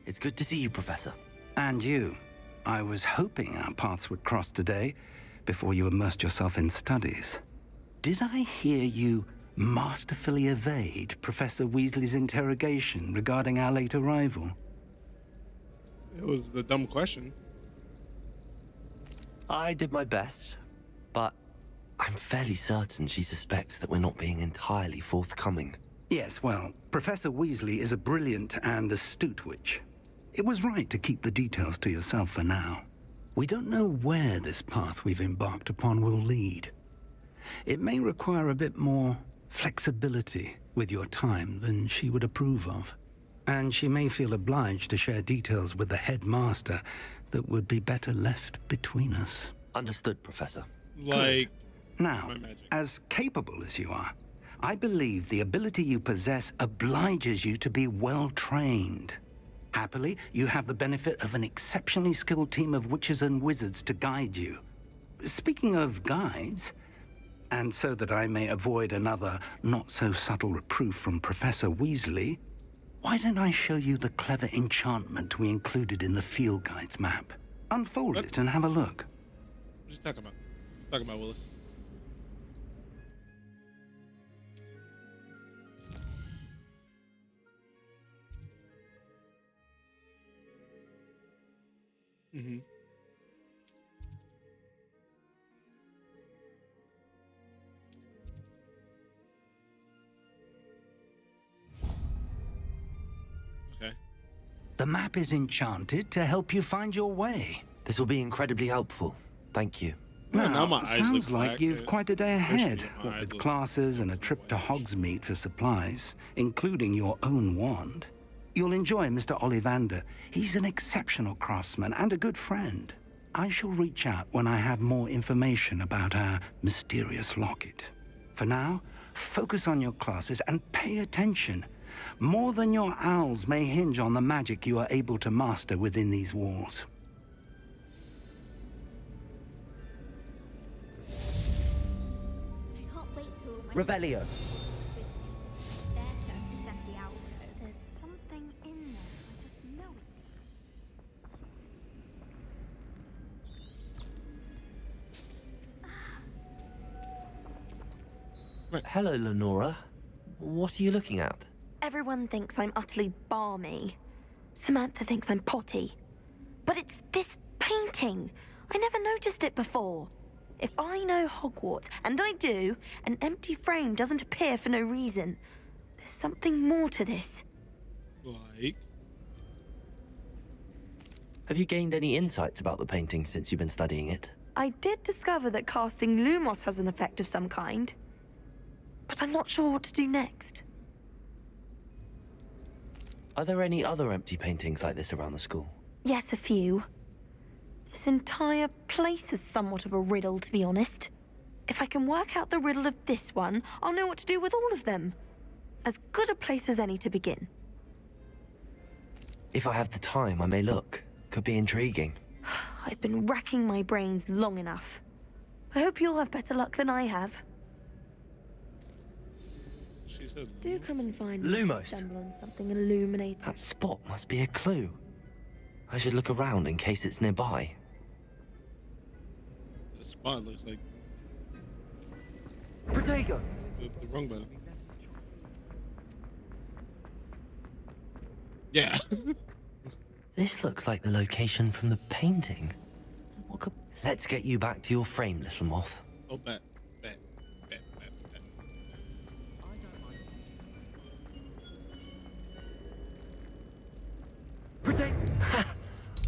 It's good to see you, Professor. And you. I was hoping our paths would cross today, before you immersed yourself in studies. Did I hear you masterfully evade Professor Weasley's interrogation regarding our late arrival? It was the dumb question. I did my best, but I'm fairly certain she suspects that we're not being entirely forthcoming. Yes, well, Professor Weasley is a brilliant and astute witch. It was right to keep the details to yourself for now. We don't know where this path we've embarked upon will lead. It may require a bit more flexibility with your time than she would approve of. And she may feel obliged to share details with the headmaster that would be better left between us. Understood, Professor. Like, now, my magic. as capable as you are, I believe the ability you possess obliges you to be well-trained. Happily, you have the benefit of an exceptionally skilled team of witches and wizards to guide you. Speaking of guides, and so that I may avoid another not-so-subtle reproof from Professor Weasley, why don't I show you the clever enchantment we included in the field guide's map? Unfold it and have a look. What are you talking about? Talking about Willis. Mm-hmm. Okay. The map is enchanted to help you find your way. This will be incredibly helpful. Thank you. Now my It eyes sounds look like black. you've quite a day ahead, Especially my what eyes with look classes and a trip to whitish. Hogsmeade for supplies, including your own wand. You'll enjoy Mr. Ollivander. He's an exceptional craftsman and a good friend. I shall reach out when I have more information about our mysterious locket. For now, focus on your classes and pay attention. More than your owls may hinge on the magic you are able to master within these walls. I can't wait till my Revelio. Their turn to set the owl code. There's something in there. I just know it. Hello, Lenora. What are you looking at? Everyone thinks I'm utterly balmy. Samantha thinks I'm potty. But it's this painting. I never noticed it before. If I know Hogwarts, and I do, an empty frame doesn't appear for no reason. There's something more to this. Like, Have you gained any insights about the painting since you've been studying it? I did discover that casting Lumos has an effect of some kind. But I'm not sure what to do next. Are there any other empty paintings like this around the school? Yes, a few. This entire place is somewhat of a riddle, to be honest. If I can work out the riddle of this one, I'll know what to do with all of them. As good a place as any to begin. If I have the time, I may look. Could be intriguing. I've been racking my brains long enough. I hope you'll have better luck than I have. she said. Do come and find Lumos. stumble on something illuminating. That spot must be a clue. I should look around in case it's nearby. The spot looks like Protego! the wrong button. Yeah. This looks like the location from the painting. What could... Let's get you back to your frame, little moth. Oh, bet. Bet.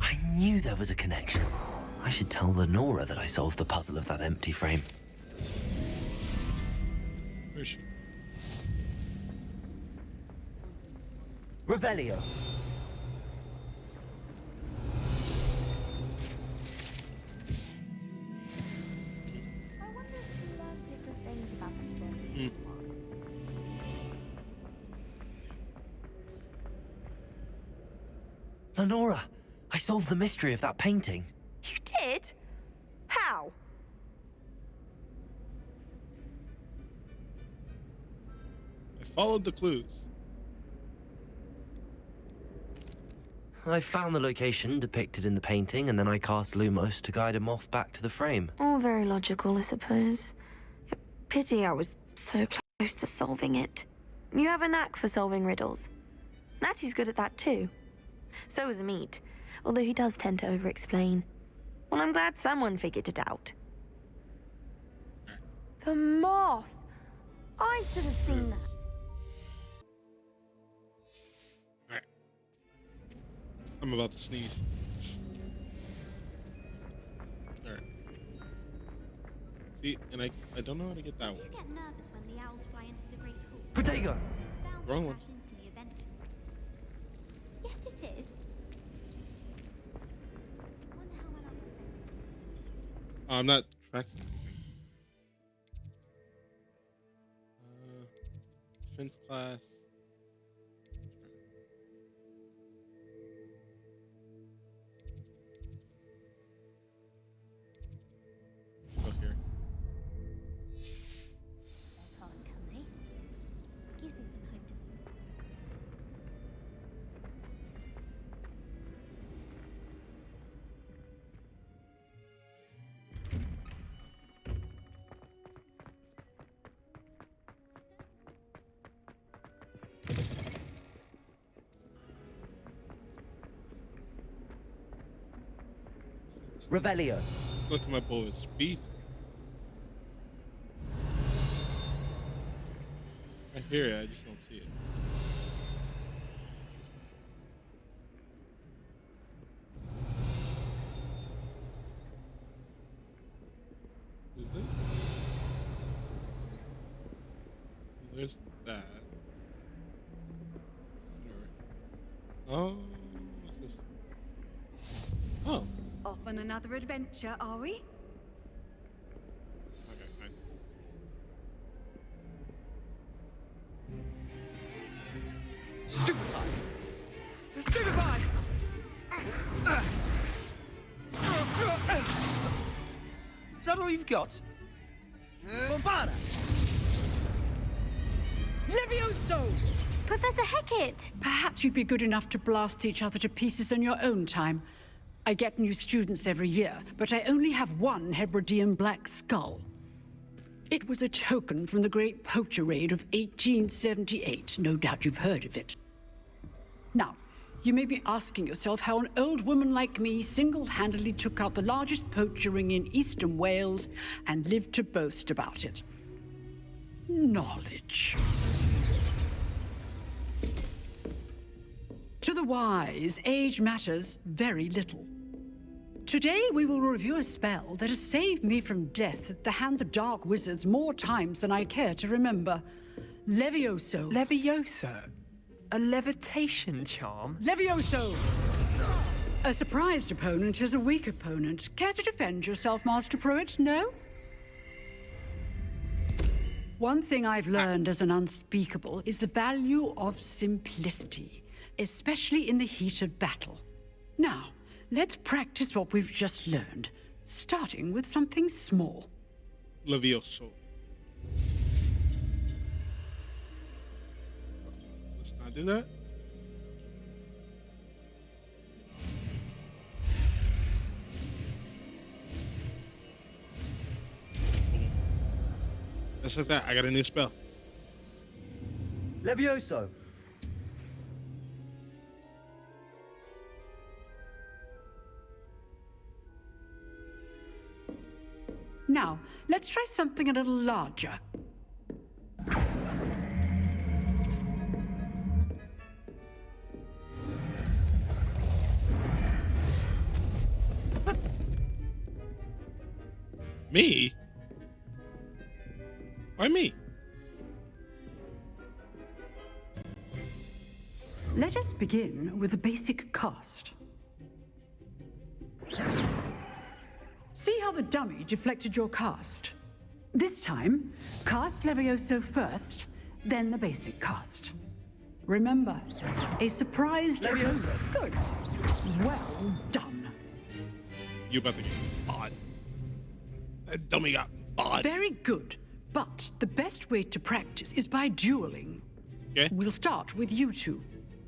I knew there was a connection. I should tell Lenora that I solved the puzzle of that empty frame. Where is she? Revelio. I wonder if you learn different things about astrology. Lenora, I solved the mystery of that painting. You did? How? I followed the clues. I found the location depicted in the painting, and then I cast Lumos to guide a moth back to the frame. All very logical, I suppose. Pity I was so close to solving it. You have a knack for solving riddles. Natty's good at that too. So is Amit, although he does tend to over-explain. Well, I'm glad someone figured it out. The moth! I should have seen that. Alright. I'm about to sneeze. Alright. See, and I don't know how to get that Do one. you get nervous when the owls fly into the Great Hall? Protego! Bound to Wrong one. crash into me eventually. Yes, it is. Wonder how well I'll defend. I'm not tracking anything. Defense class. Go here. Their task, can they? Gives me some hope to Revelio. Look at my boy with speed. I hear it, I just don't see it. Who's this? There's that. Whatever. Oh, what's this? Oh, Off on another adventure, are we? okay, fine. Stupefy! Stupefy! Is that all you've got? Bombarda! Levioso! Professor Hecat! Perhaps you'd be good enough to blast each other to pieces in your own time. I get new students every year, but I only have one Hebridean black skull. It was a token from the Great Poacher Raid of 1878. No doubt you've heard of it. Now, you may be asking yourself how an old woman like me single-handedly took out the largest poacher ring in eastern Wales and lived to boast about it. Knowledge. To the wise, age matters very little. Today, we will review a spell that has saved me from death at the hands of dark wizards more times than I care to remember. Levioso. Levioso? A levitation charm? Levioso! A surprised opponent is a weak opponent. Care to defend yourself, Master Pruitt? No? One thing I've learned as an unspeakable is the value of simplicity, especially in the heat of battle. Now, let's practice what we've just learned, starting with something small. Levioso. Let's not do that. Boom. Just like that, I got a new spell. Levioso! Now, let's try something a little larger. Me? Why me? Let us begin with the basic cast. See how the dummy deflected your cast? This time, cast Levioso first, then the basic cast. Remember, a surprise Levioso. Good. Well done. You about to get bought. That dummy got bought. Very good. But the best way to practice is by dueling. Okay. We'll start with you two.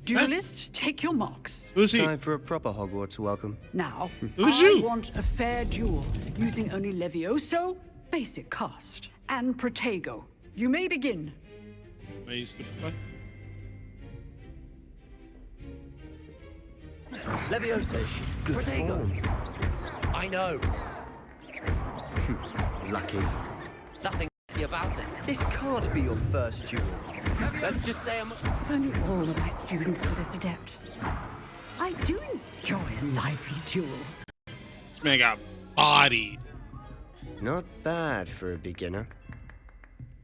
Duelist, take your marks. Who's he? Time for a proper Hogwarts welcome. Now, Who's I you? want a fair duel, using only Levioso, basic cast, and Protego. You may begin. I used to play. Leviosa. Protego. I know. Lucky. Nothing about it. This can't be your first duel. Let's just say I'm... If only all of my students were this adept. I do enjoy a lively duel. This man got bodied. Not bad for a beginner.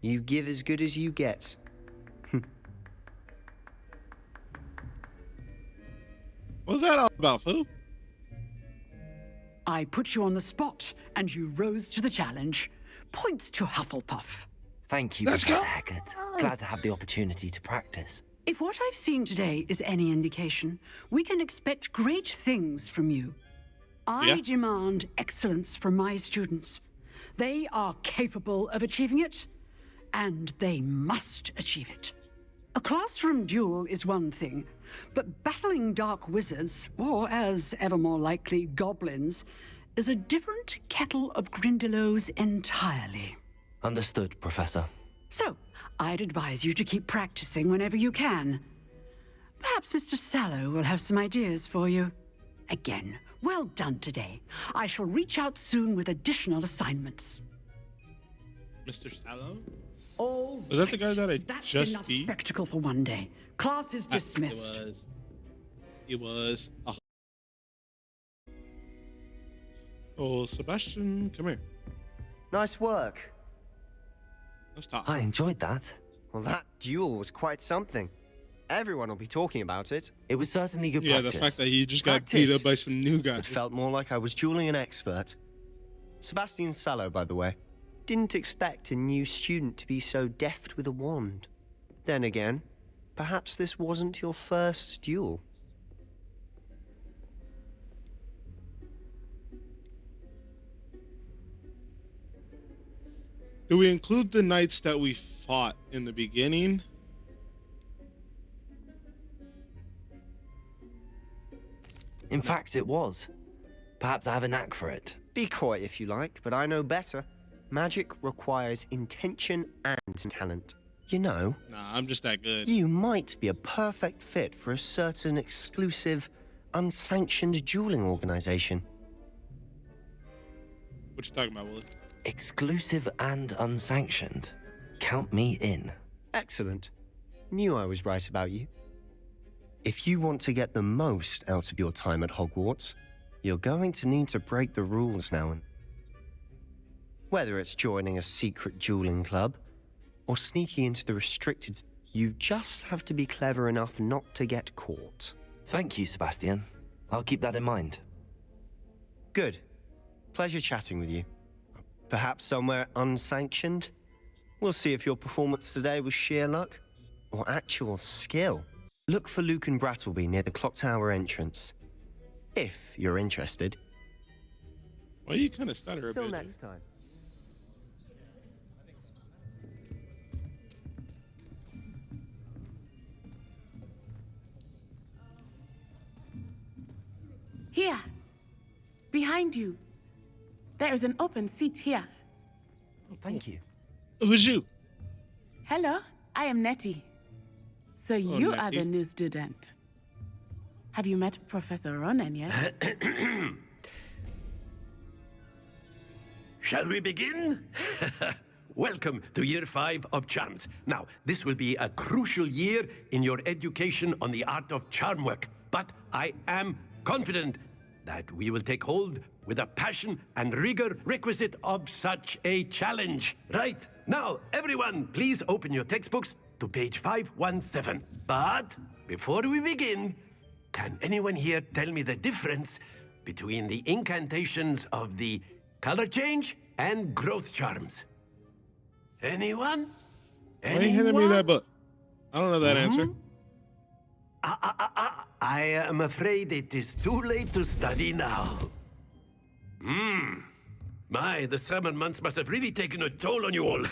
You give as good as you get. What's that all about, fool? I put you on the spot, and you rose to the challenge. Points to Hufflepuff. Thank you, Let's Professor go. Haggard. Glad to have the opportunity to practice. If what I've seen today is any indication, we can expect great things from you. I Yeah. demand excellence from my students. They are capable of achieving it, and they must achieve it. A classroom duel is one thing, but battling dark wizards, or as ever more likely, goblins, is a different kettle of Grindylows entirely. Understood, Professor. So, I'd advise you to keep practicing whenever you can. Perhaps Mr. Sallow will have some ideas for you. Again, well done today. I shall reach out soon with additional assignments. Mr. Sallow? All Was that the guy that I That's just enough beat? spectacle for one day. Class is dismissed. It was. Oh, Sebastian, come here. Nice work. Let's talk. I enjoyed that. Well, that duel was quite something. Everyone will be talking about it. It was certainly good Yeah, practice. the fact that he just got beat Practice. up by some new guy. It felt more like I was dueling an expert. Sebastian Sallow, by the way. Didn't expect a new student to be so deft with a wand. Then again, perhaps this wasn't your first duel. Do we include the knights that we fought in the beginning? In fact, it was. Perhaps I have a knack for it. Be coy if you like, but I know better. Magic requires intention and talent. You know, Nah, I'm just that good. you might be a perfect fit for a certain exclusive, unsanctioned dueling organization. What you talking about, Willie? Exclusive and unsanctioned. Count me in. Excellent. Knew I was right about you. If you want to get the most out of your time at Hogwarts, you're going to need to break the rules now and whether it's joining a secret dueling club or sneaking into the restricted, you just have to be clever enough not to get caught. Thank you, Sebastian. I'll keep that in mind. Good. Pleasure chatting with you. Perhaps somewhere unsanctioned? We'll see if your performance today was sheer luck or actual skill. Look for Luke and Brattleby near the clock tower entrance. If you're interested. Why you kind of stutter a Till bit? next time. Here. Behind you. There is an open seat here. Thank you. Who's you? Hello, I am Nettie. So you are Nettie. the new student. Have you met Professor Ronan yet? Shall we begin? Welcome to Year 5 of Charms. Now, this will be a crucial year in your education on the art of charm work, but I am confident that we will take hold with the passion and rigor requisite of such a challenge. Right, now, everyone, please open your textbooks to page 517. But before we begin, can anyone here tell me the difference between the incantations of the color change and growth charms? Anyone? Why are you handing me that book? I don't know that answer. I am afraid it is too late to study now. My, the summer months must have really taken a toll on you all.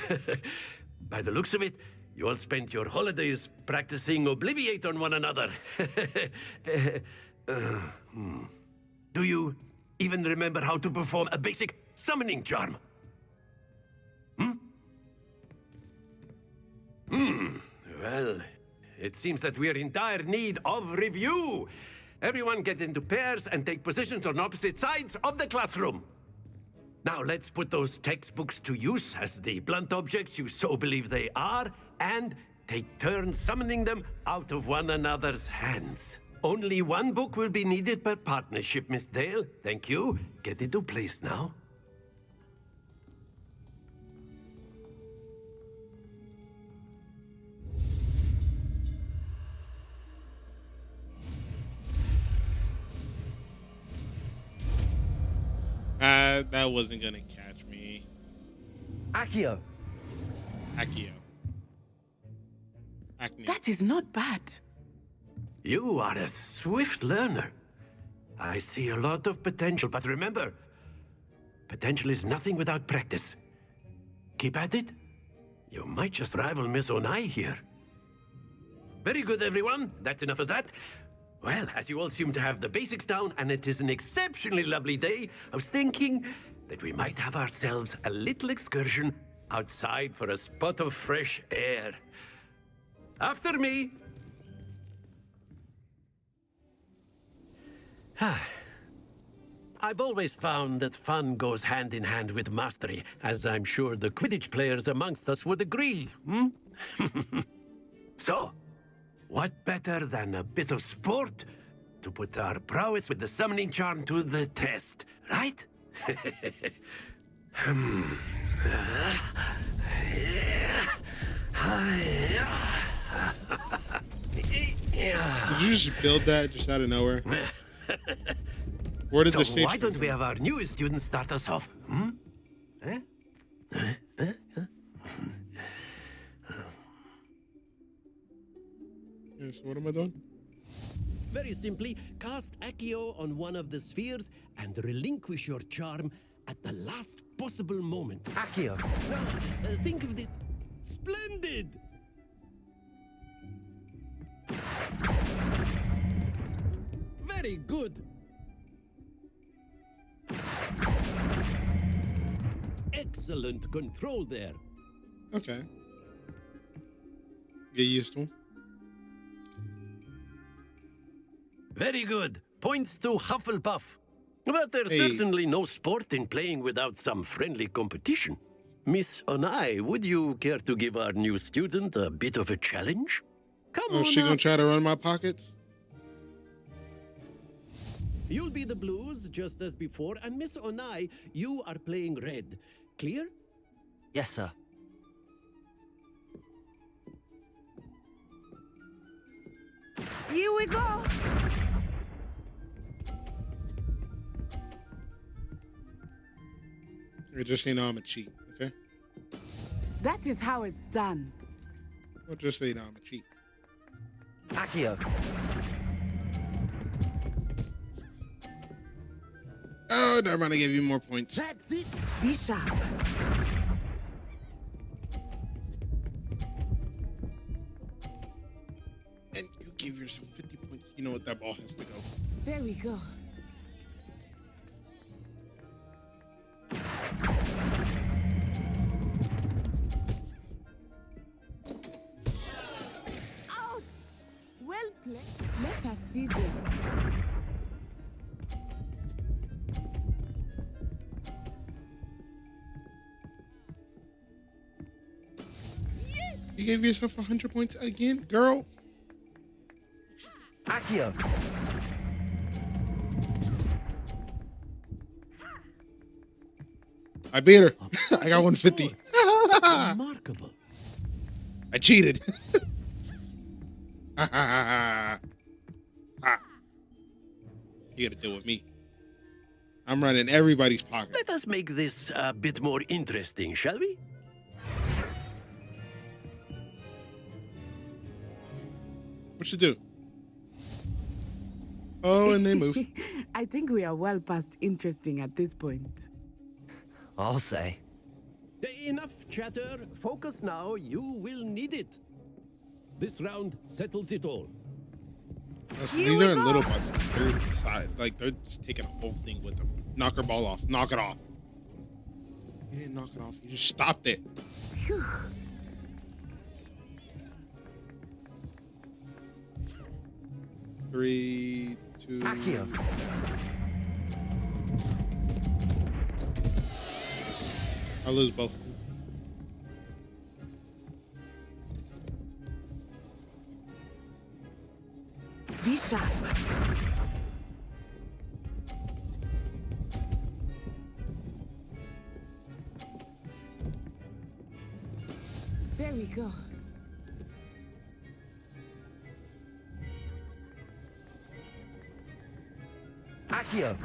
By the looks of it, You all spent your holidays practicing Obliviate on one another. Do you even remember how to perform a basic summoning charm? Well, it seems that we are in dire need of review. Everyone get into pairs and take positions on opposite sides of the classroom. Now let's put those textbooks to use as the blunt objects you so believe they are, and take turns summoning them out of one another's hands. Only one book will be needed per partnership, Miss Dale. Thank you. Get into place now. That wasn't gonna catch me. Accio. Accio. Acne. That is not bad. You are a swift learner. I see a lot of potential, but remember, potential is nothing without practice. Keep at it. You might just rival Miss Onai here. Very good, everyone. That's enough of that. Well, as you all seem to have the basics down, and it is an exceptionally lovely day, I was thinking that we might have ourselves a little excursion outside for a spot of fresh air. After me. I've always found that fun goes hand in hand with mastery, as I'm sure the Quidditch players amongst us would agree. So, what better than a bit of sport to put our prowess with the summoning charm to the test, right? Did you just build that just out of nowhere? Where did the stage why don't come we from? have our newest student start us off? Yeah, so what am I doing? Very simply, cast Accio on one of the spheres and relinquish your charm at the last possible moment. Accio. Now, think of this. Splendid! Very good. Excellent control there. Okay. Get used to him. Very good. Points to Hufflepuff. But there's certainly no sport in playing without some friendly competition. Miss Onai, would you care to give our new student a bit of a challenge? Come on. Oh, she gonna try to run my pockets? You'll be the blues just as before, and Miss Onai, you are playing red. Clear? Yes, sir. Here we go. Just so you know I'm a cheat, okay? That is how it's done. Well, just so you know I'm a cheat. Accio. Oh, never mind. I gave you more points. That's it. Be sharp. And you give yourself 50 points. You know what? That ball has to go. There we go. Ouch! Well played. Let us see this. You gave yourself 100 points again, girl. Accio. I beat her. I got 150. Remarkable. I cheated. Ha. You gotta deal with me. I'm running everybody's pocket. Let us make this a bit more interesting, shall we? What you do? Oh, and they move. I think we are well past interesting at this point. I'll say. Enough chatter. Focus now. You will need it. This round settles it all. So these aren't little buttons. They're side, like they're just taking a whole thing with them. Knock her ball off. Knock it off. You didn't knock it off. You just stopped it. Phew. 3, 2. Accio. I'll lose both. Be sharp. There we go. Accio.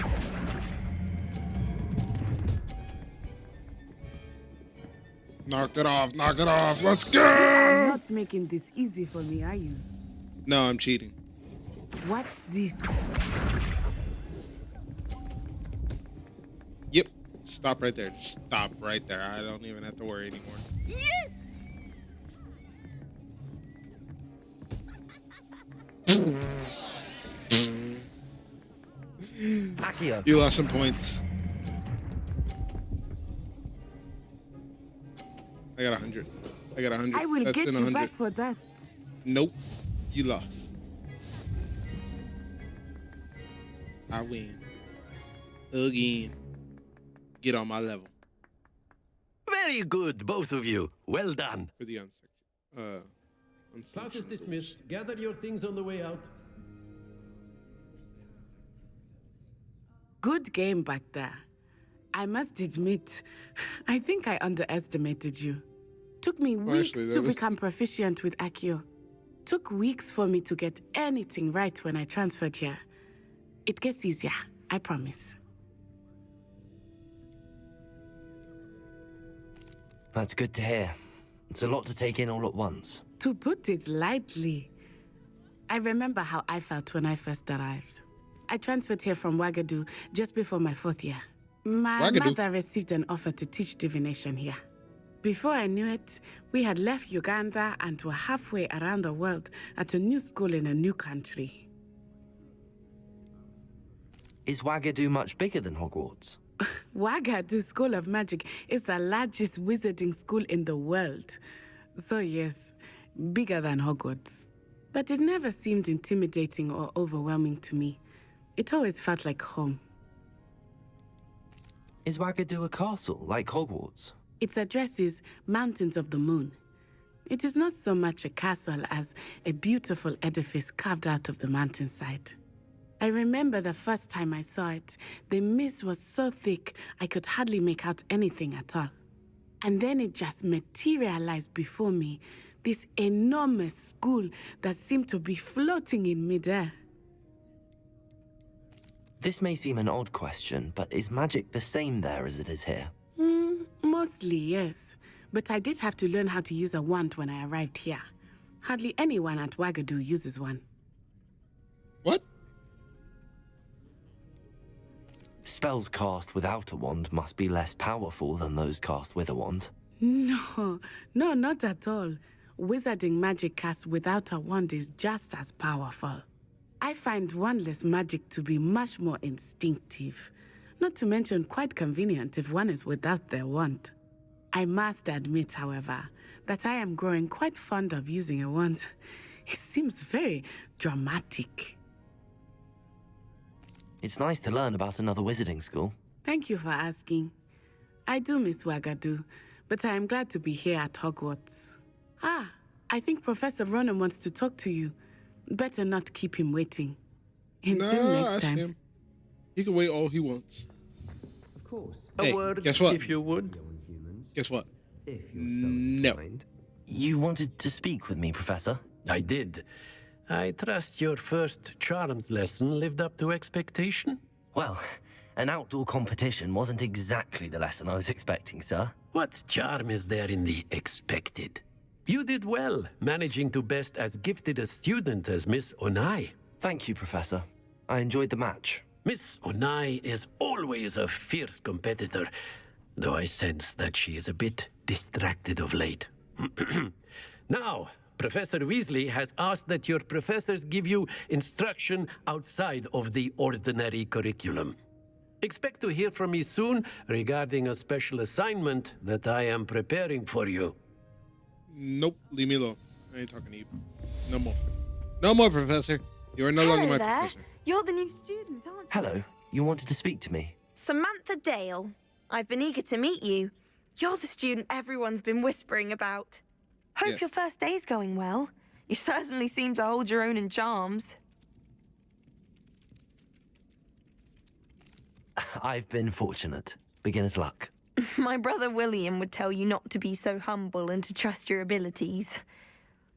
Knock it off. Knock it off. Let's go. You're not making this easy for me, are you? No, I'm cheating. Watch this. Yep. Stop right there. Just stop right there. I don't even have to worry anymore. Yes! Accio. You lost some points. I got 100. I got 100. I will That's get in you 100. back for that. Nope. You lost. I win. Again. Get on my level. Very good, both of you. Well done. For the Class is unsanctioned dismissed. Gather your things on the way out. Good game back there. I must admit, I think I underestimated you. Took me weeks actually, that to was- become proficient with Accio. Took weeks for me to get anything right when I transferred here. It gets easier, I promise. That's good to hear. It's a lot to take in all at once. To put it lightly, I remember how I felt when I first arrived. I transferred here from Wagadu just before my 4th year. My Wagadu? mother received an offer to teach divination here. Before I knew it, we had left Uganda and were halfway around the world at a new school in a new country. Is Wagadu much bigger than Hogwarts? Wagadu School of Magic is the largest wizarding school in the world. So yes, bigger than Hogwarts. But it never seemed intimidating or overwhelming to me. It always felt like home. Is Wagadu a castle, like Hogwarts? Its address is Mountains of the Moon. It is not so much a castle as a beautiful edifice carved out of the mountainside. I remember the first time I saw it, the mist was so thick I could hardly make out anything at all. And then it just materialized before me, this enormous school that seemed to be floating in midair. This may seem an odd question, but is magic the same there as it is here? Mostly, yes. But I did have to learn how to use a wand when I arrived here. Hardly anyone at Wagadu uses one. What? Spells cast without a wand must be less powerful than those cast with a wand. No, not at all. Wizarding magic cast without a wand is just as powerful. I find wandless magic to be much more instinctive. Not to mention quite convenient if one is without their wand. I must admit, however, that I am growing quite fond of using a wand. It seems very dramatic. It's nice to learn about another wizarding school. Thank you for asking. I do miss Wagadu, but I am glad to be here at Hogwarts. Ah, I think Professor Ronan wants to talk to you. Better not keep him waiting. Until next ask time. him. He can wait all he wants. Of course. Hey, A word, guess what? if you would. Guess what? If you're so No. inclined. You wanted to speak with me, Professor? I did. I trust your first charms lesson lived up to expectation? Well, an outdoor competition wasn't exactly the lesson I was expecting, sir. What charm is there in the expected? You did well, managing to best as gifted a student as Miss Onai. Thank you, Professor. I enjoyed the match. Miss Onai is always a fierce competitor. though I sense that she is a bit distracted of late. Now, Professor Weasley has asked that your professors give you instruction outside of the ordinary curriculum. Expect to hear from me soon regarding a special assignment that I am preparing for you. Nope, leave me alone. I ain't talking to you. No more. No more, Professor. You are no longer my there. professor. You're the new student, aren't you? Hello, you wanted to speak to me? Samantha Dale. I've been eager to meet you. You're the student everyone's been whispering about. Hope Yes. your first day's going well. You certainly seem to hold your own in charms. I've been fortunate. Beginner's luck. My brother William would tell you not to be so humble and to trust your abilities.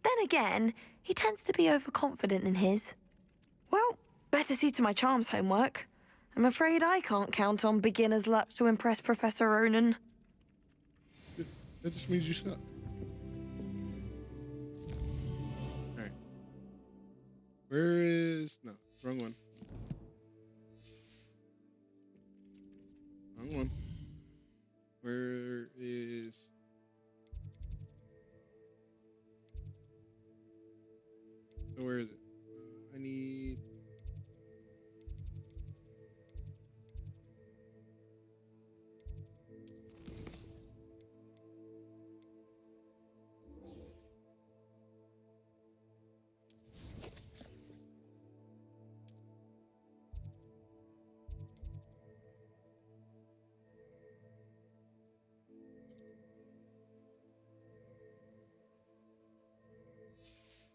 Then again, he tends to be overconfident in his. Well, better see to my charms homework. I'm afraid I can't count on beginner's luck to impress Professor Ronan. That just means you suck. Alright. Where is... No, wrong one. Wrong one. Where is... So where is it? I need...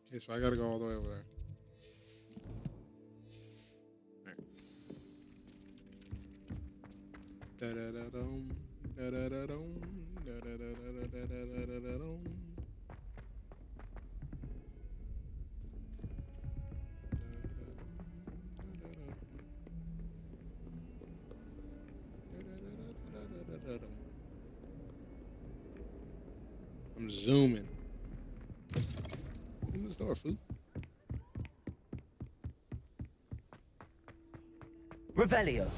Okay, so I gotta go all the way over there. Alright. Da-da-da-dum, da-da-da-dum, da-da-da-da-da-da-da-da-dum. I'm zooming. Open this door, fool. Revelio.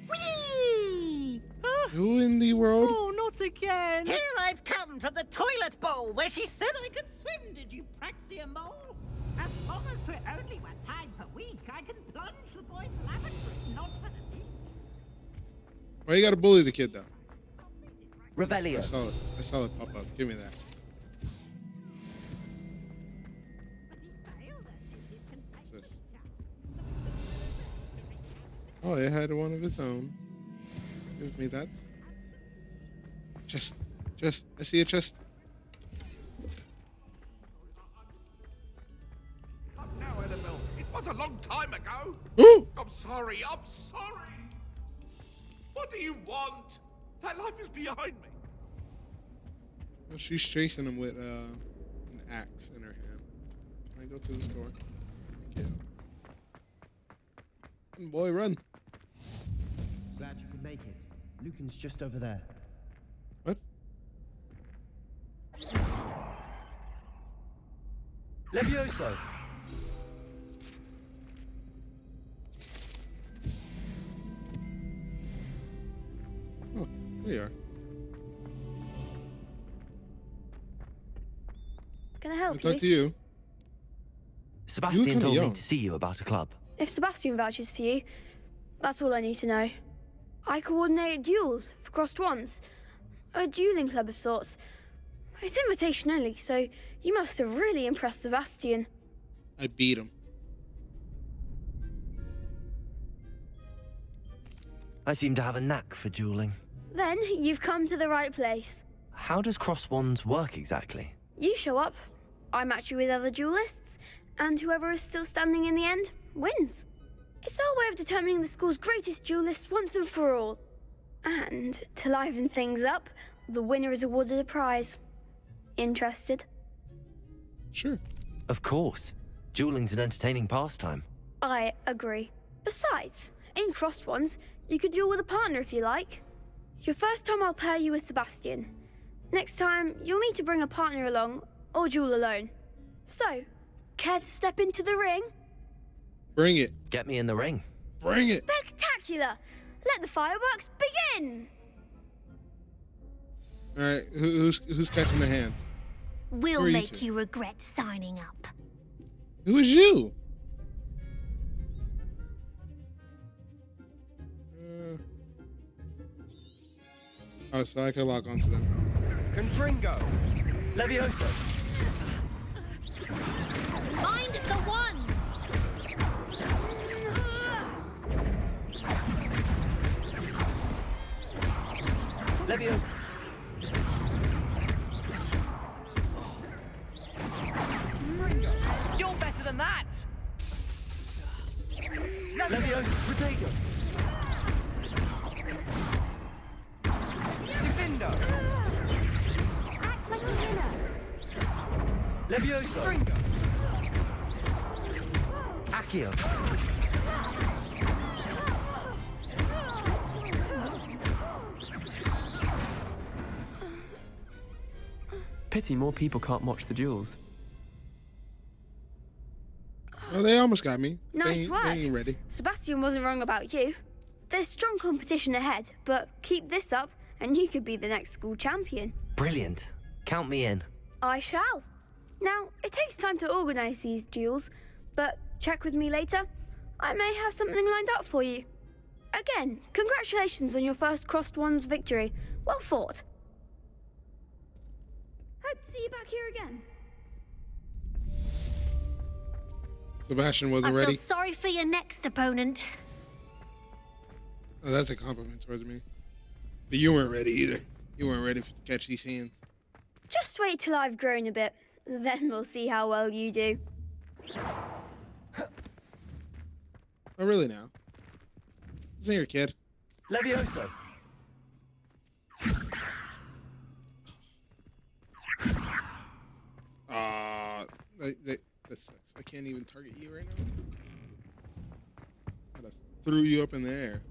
Whee! Who in the world? Oh, not again! Here I've come from the toilet bowl where she said I could swim, did you praxia mole? As long as we're only 1 time per week, I can plunge the boys' lavatory, not for the beach. Why you gotta bully the kid, though? Revelio. I saw it pop up. Give me that. What's this? Oh, it had one of its own. Give me that. Chest. I see a chest. Now, Annabelle, it was a long time ago. Ooh! I'm sorry. What do you want? That life is behind me. Well, she's chasing him with an axe in her hand. Can I go through this door? Thank you. Run, boy, run. Glad you could make it. Lucan's just over there. What? Levioso. Oh, there you are. Can I I'll help talk to you? you. Sebastian kinda told me young. to see you about a club. If Sebastian vouches for you, that's all I need to know. I coordinate duels for crossed wands. A dueling club of sorts. It's invitation only, so you must have really impressed Sebastian. I beat him. I seem to have a knack for dueling. Then you've come to the right place. How does cross wands work exactly? You show up, I match you with other duelists, and whoever is still standing in the end wins. It's our way of determining the school's greatest duelist once and for all. And to liven things up, the winner is awarded a prize. Interested? Sure. Of course. Dueling's an entertaining pastime. I agree. Besides, in crossed ones, you could duel with a partner if you like. Your first time I'll pair you with Sebastian. Next time, you'll need to bring a partner along, or duel alone. So, care to step into the ring? Bring it. Get me in the ring. Bring it. Spectacular! Let the fireworks begin! All right, who's catching the hands? We'll Who are you make two? you regret signing up. Who is you? Oh, so I can lock onto them. Confringo. Levioso. Mind the one! Levioso. You're better than that! Levioso. Protego. Defendo. Act like a winner! Levioso. Accio. Pity more people can't watch the duels. Oh, they almost got me. Nice work. They ain't ready. Sebastian wasn't wrong about you. There's strong competition ahead, but keep this up and you could be the next school champion. Brilliant. Count me in. I shall. Now, it takes time to organise these duels, but check with me later. I may have something lined up for you. Again, congratulations on your first Crossed Wands victory. Well fought. Hope to see you back here again. Sebastian I wasn't feel ready. sorry for your next opponent. Oh, that's a compliment towards me. But you weren't ready either. You weren't ready to catch these hands. Just wait till I've grown a bit. Then we'll see how well you do. Oh, really now? Isn't your kid? Levioso. That sucks. I can't even target you right now. I threw you up in the air.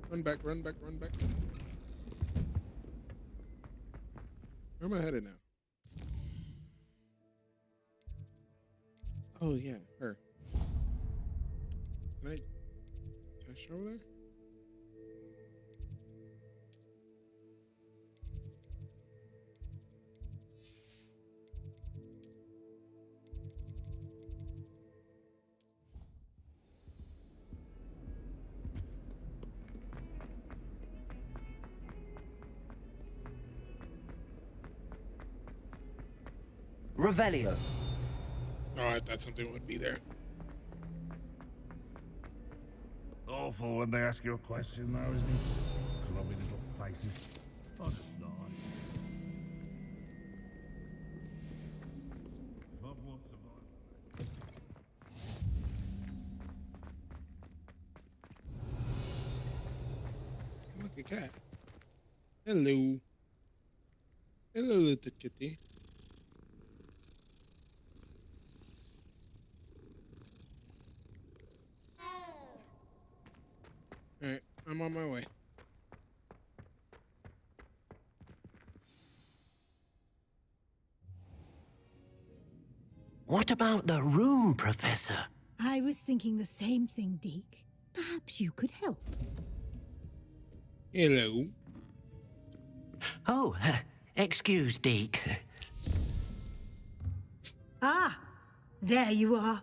Run back, run back, run back. Where am I headed now? Oh, yeah, her. Can I touch her over there? Revelio. Oh, I thought something would be there. Awful when they ask you a question, though, isn't it? Grubby little faces. I'll just die. If Hogwarts survives. Look, a cat. Hello. Hello, little kitty. Alright, I'm on my way. What about the room, Professor? I was thinking the same thing, Deke. Perhaps you could help. Hello. Oh, excuse, Deke. Ah, there you are.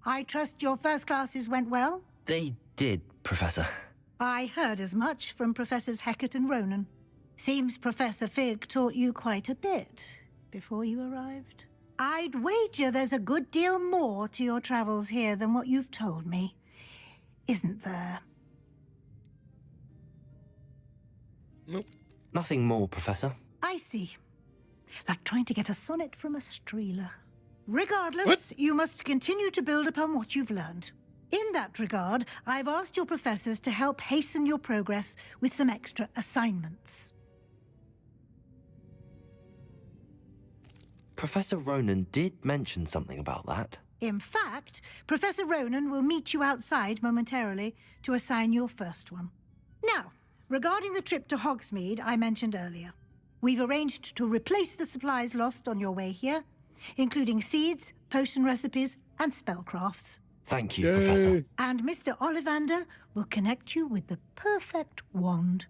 I trust your first classes went well? They did, Professor. I heard as much from Professors Hecat and Ronan. Seems Professor Fig taught you quite a bit before you arrived. I'd wager there's a good deal more to your travels here than what you've told me. Isn't there? Nope. Nothing more, Professor. I see. Like trying to get a sonnet from a streeler. Regardless, you must continue to build upon what you've learned. In that regard, I've asked your professors to help hasten your progress with some extra assignments. Professor Ronan did mention something about that. In fact, Professor Ronan will meet you outside momentarily to assign your first one. Now, regarding the trip to Hogsmeade I mentioned earlier, we've arranged to replace the supplies lost on your way here, including seeds, potion recipes, and spellcrafts. Thank you, Professor. And Mr. Ollivander will connect you with the perfect wand.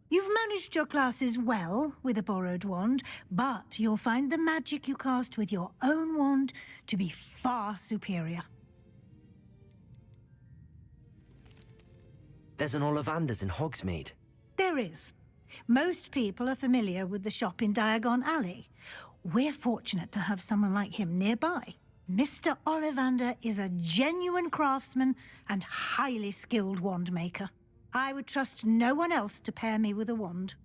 You've managed your classes well with a borrowed wand, but you'll find the magic you cast with your own wand to be far superior. There's an Ollivander's in Hogsmeade. There is. Most people are familiar with the shop in Diagon Alley. We're fortunate to have someone like him nearby. Mr. Ollivander is a genuine craftsman and highly skilled wand maker. I would trust no one else to pair me with a wand.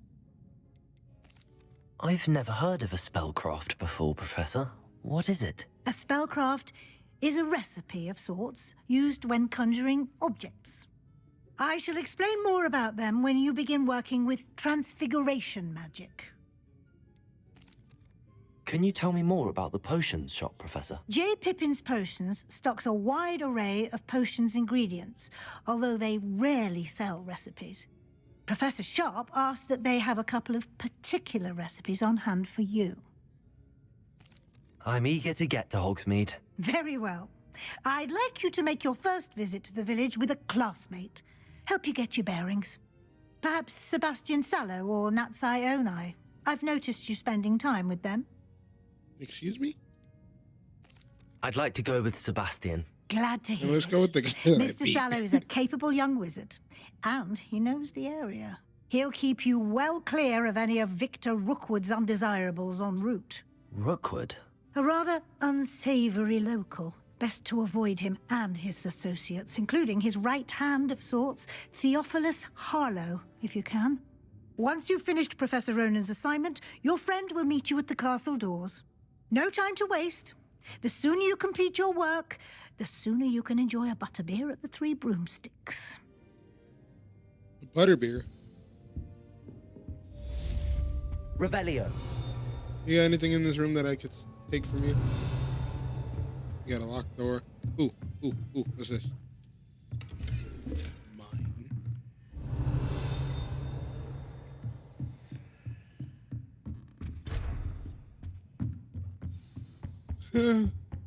I've never heard of a spellcraft before, Professor. What is it? A spellcraft is a recipe of sorts used when conjuring objects. I shall explain more about them when you begin working with transfiguration magic. Can you tell me more about the potions shop, Professor? J. Pippin's Potions stocks a wide array of potions ingredients, although they rarely sell recipes. Professor Sharp asked that they have a couple of particular recipes on hand for you. I'm eager to get to Hogsmeade. Very well. I'd like you to make your first visit to the village with a classmate. Help you get your bearings. Perhaps Sebastian Sallow or Natsai Onai. I've noticed you spending time with them. Excuse me? I'd like to go with Sebastian. Glad to hear Let's go with the guy that I Mr. beat. Sallow is a capable young wizard, and he knows the area. He'll keep you well clear of any of Victor Rookwood's undesirables en route. Rookwood? A rather unsavory local. Best to avoid him and his associates, including his right hand of sorts, Theophilus Harlow, if you can. Once you've finished Professor Ronan's assignment, your friend will meet you at the castle doors. No time to waste. The sooner you complete your work, the sooner you can enjoy a butterbeer at the Three Broomsticks. Butterbeer. Revelio. You got anything in this room that I could take from you? You got a locked door. Ooh, what's this? Mine.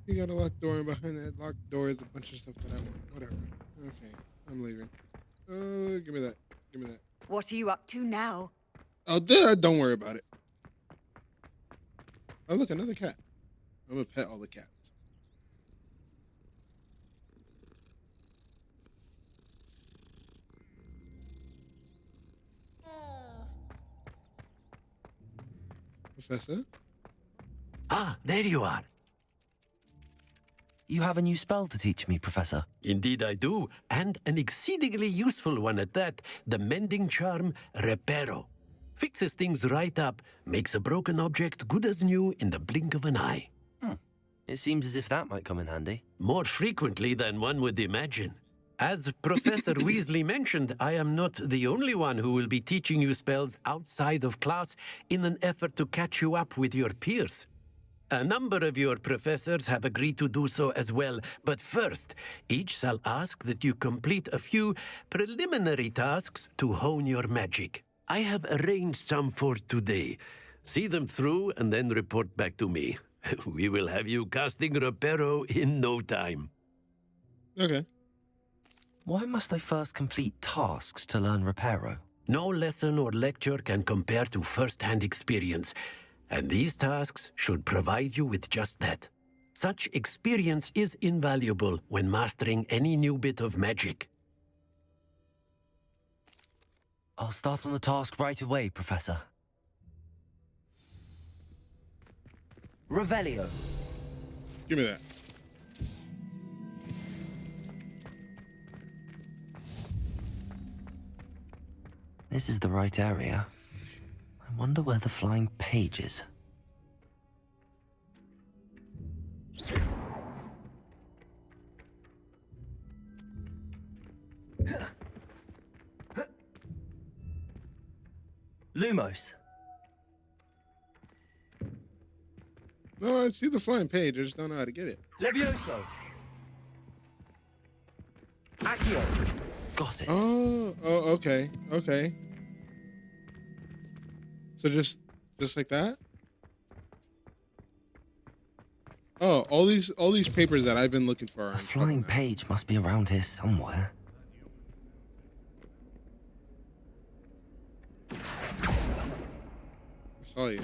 You got a locked door, and behind that locked door is a bunch of stuff that I want. Whatever. Okay, I'm leaving. Give me that. Give me that. What are you up to now? Oh, don't worry about it. Oh, look, another cat. I'm gonna pet all the cats. Professor? Ah, there you are. You have a new spell to teach me, Professor. Indeed I do, and an exceedingly useful one at that. The mending charm, Reparo. Fixes things right up, makes a broken object good as new in the blink of an eye. It seems as if that might come in handy. More frequently than one would imagine. As Professor Weasley mentioned, I am not the only one who will be teaching you spells outside of class in an effort to catch you up with your peers. A number of your professors have agreed to do so as well, but first, each shall ask that you complete a few preliminary tasks to hone your magic. I have arranged some for today. See them through and then report back to me. We will have you casting Reparo in no time. Okay. Why must I first complete tasks to learn Reparo? No lesson or lecture can compare to first-hand experience, and these tasks should provide you with just that. Such experience is invaluable when mastering any new bit of magic. I'll start on the task right away, Professor. Revelio. Give me that. This is the right area. I wonder where the flying page is. Lumos. No, I see the flying page. I just don't know how to get it. Levioso. Accio. Got it. Oh, okay, okay. So just like that. Oh, all these papers that I've been looking for. A flying page must be around here somewhere. I saw you.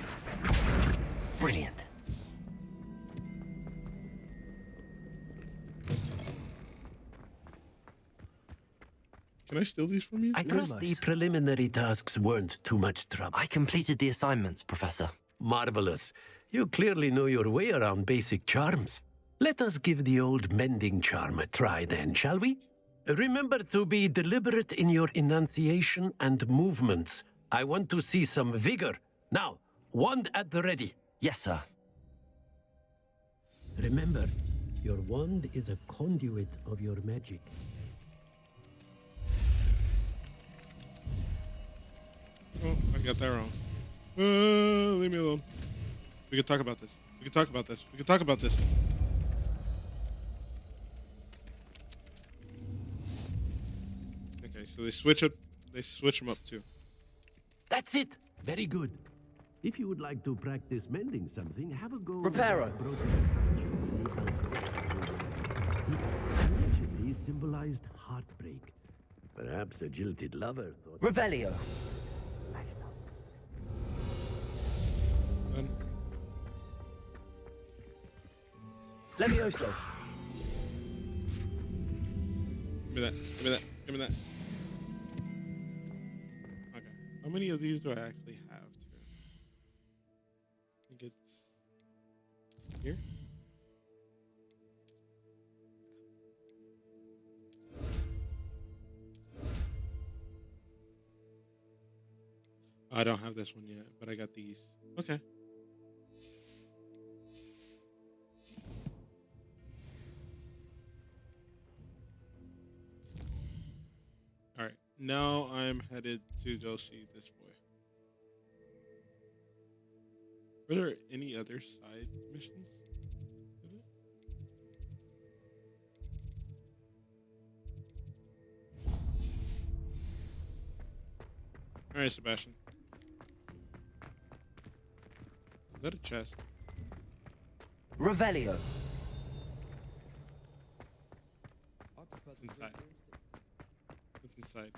Brilliant. Can I steal these from you? I trust the preliminary tasks weren't too much trouble. I completed the assignments, Professor. Marvelous. You clearly know your way around basic charms. Let us give the old mending charm a try then, shall we? Remember to be deliberate in your enunciation and movements. I want to see some vigor. Now, wand at the ready. Yes, sir. Remember, your wand is a conduit of your magic. Oh, I got that wrong. Leave me alone. We can talk about this. We can talk about this. We can talk about this. Okay, so they switch them up too. That's it. Very good. If you would like to practice mending something, have a go. Reparo. Allegedly symbolized heartbreak. Perhaps a jilted lover thought. Revelio. Done. Levioso. Give me that. Give me that. Give me that. Okay. How many of these do I actually have? I think it's here. I don't have this one yet, but I got these. Okay. All right. Now I'm headed to go see this boy. Were there any other side missions? All right, Sebastian. Is that a chest? Revelio. What's inside? What's inside?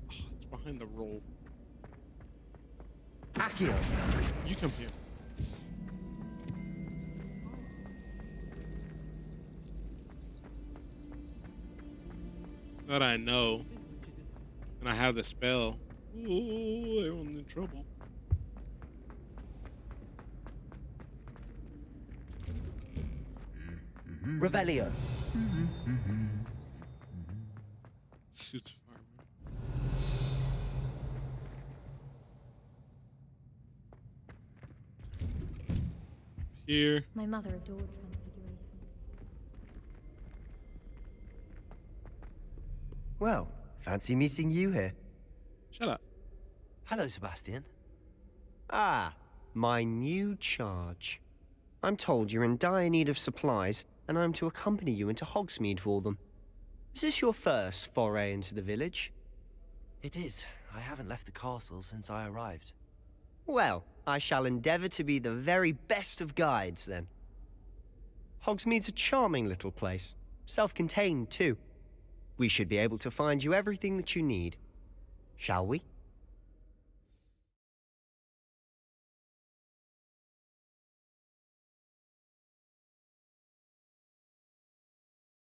Oh, it's behind the roll. Accio. You come here. That I know. And I have the spell. Ooh, everyone's in trouble. Revelio. Suits of armor. Here. My mother adored Transfiguration. Well, fancy meeting you here. Shut up. Hello, Sebastian. Ah, my new charge. I'm told you're in dire need of supplies, and I'm to accompany you into Hogsmeade for them. Is this your first foray into the village? It is. I haven't left the castle since I arrived. Well, I shall endeavour to be the very best of guides, then. Hogsmeade's a charming little place. Self-contained, too. We should be able to find you everything that you need. Shall we?